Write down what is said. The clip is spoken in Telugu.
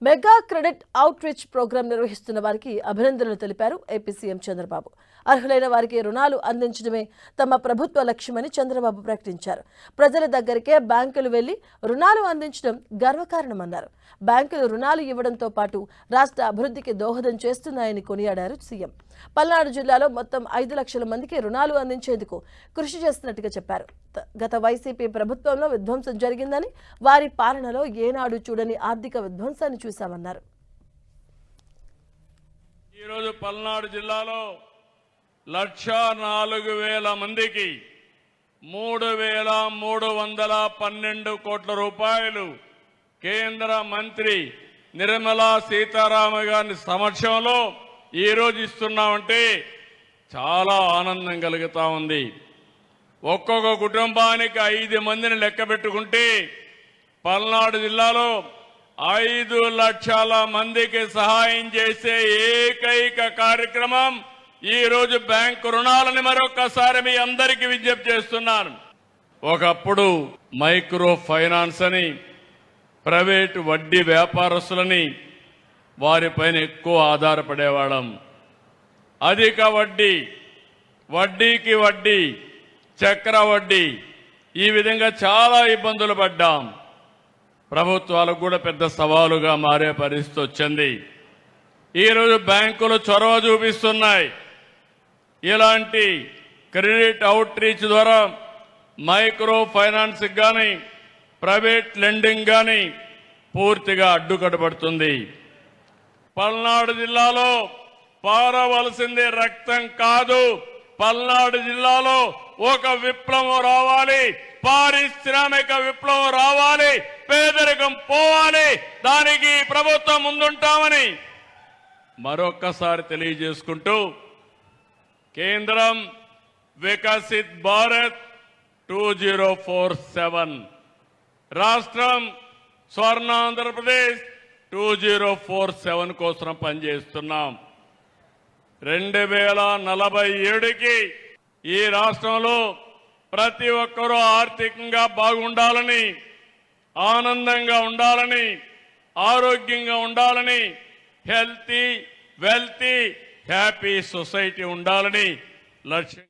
Mega credit outreach program నిర్వహిస్తున్న వారికి అభినందనలు తెలిపారు ఏపీ సీఎం చంద్రబాబు. అర్హులైన వారికి రుణాలు అందించడమే తమ ప్రభుత్వ లక్ష్యమని చంద్రబాబు ప్రకటించారు. ప్రజల దగ్గరికే బ్యాంకులు వెళ్లి రుణాలు అందించడం గర్వకారణమన్నారు. బ్యాంకులు రుణాలు ఇవ్వడంతో పాటు రాష్ట్ర అభివృద్ధికి దోహదం చేస్తున్నాయని కొనియాడారు సీఎం. పల్నాడు జిల్లాలో మొత్తం 5 లక్షల మందికి రుణాలు అందించేందుకు కృషి చేస్తున్నట్టుగా చెప్పారు. గత వైసీపీ ప్రభుత్వంలో విధ్వంసం జరిగిందని, వారి పాలనలో ఏనాడు చూడని ఆర్థిక విధ్వంసాన్ని చూశామన్నారు. ఈరోజు పల్నాడు జిల్లాలో 1,04,000 మందికి 3,312 కోట్ల రూపాయలు కేంద్ర మంత్రి నిర్మలా సీతారామన్ గారి సమక్షంలో ఈరోజు ఇస్తున్నామంటే చాలా ఆనందం కలుగుతా ఉంది. ఒక్కొక్క కుటుంబానికి 5 మందిని లెక్క పెట్టుకుంటే పల్నాడు జిల్లాలో 5 లక్షల మందికి సహాయం చేసే ఏకైక కార్యక్రమం ఈరోజు బ్యాంకు రుణాలని మరొకసారి మీ అందరికీ విజ్ఞప్తి చేస్తున్నాను. ఒకప్పుడు మైక్రో ఫైనాన్స్ అని ప్రైవేటు వడ్డీ వ్యాపారస్తులని వారిపైన ఎక్కువ ఆధారపడేవాళ్ళం. అధిక వడ్డీ, వడ్డీకి వడ్డీ, చక్ర వడ్డీ, ఈ విధంగా చాలా ఇబ్బందులు పడ్డాం. ప్రభుత్వాలకు కూడా పెద్ద సవాలుగా మారే పరిస్థితి వచ్చింది. ఈరోజు బ్యాంకులు చొరవ చూపిస్తున్నాయి. ఇలాంటి క్రెడిట్ అవుట్ రీచ్ ద్వారా మైక్రో ఫైనాన్స్ కానీ ప్రైవేట్ లెండింగ్ కానీ పూర్తిగా అడ్డుకట్టబడుతుంది. పల్నాడు జిల్లాలో పారవలసింది రక్తం కాదు. పల్నాడు జిల్లాలో ఒక విప్లవం రావాలి, పారిశ్రామిక విప్లవం రావాలి, పేదరికం పోవాలి. దానికి ప్రభుత్వం ముందుంటామని మరొక్కసారి తెలియజేసుకుంటూ, కేంద్రం వికసిత్ భారత్ 2047, రాష్ట్రం స్వర్ణాంధ్రప్రదేశ్ 2047 కోసం పనిచేస్తున్నాం. 2047కి ఈ రాష్ట్రంలో ప్రతి ఒక్కరూ ఆర్థికంగా బాగుండాలని, ఆనందంగా ఉండాలని, ఆరోగ్యంగా ఉండాలని, హెల్తీ వెల్తీ హ్యాపీ సొసైటీ ఉండాలని లక్ష్యం.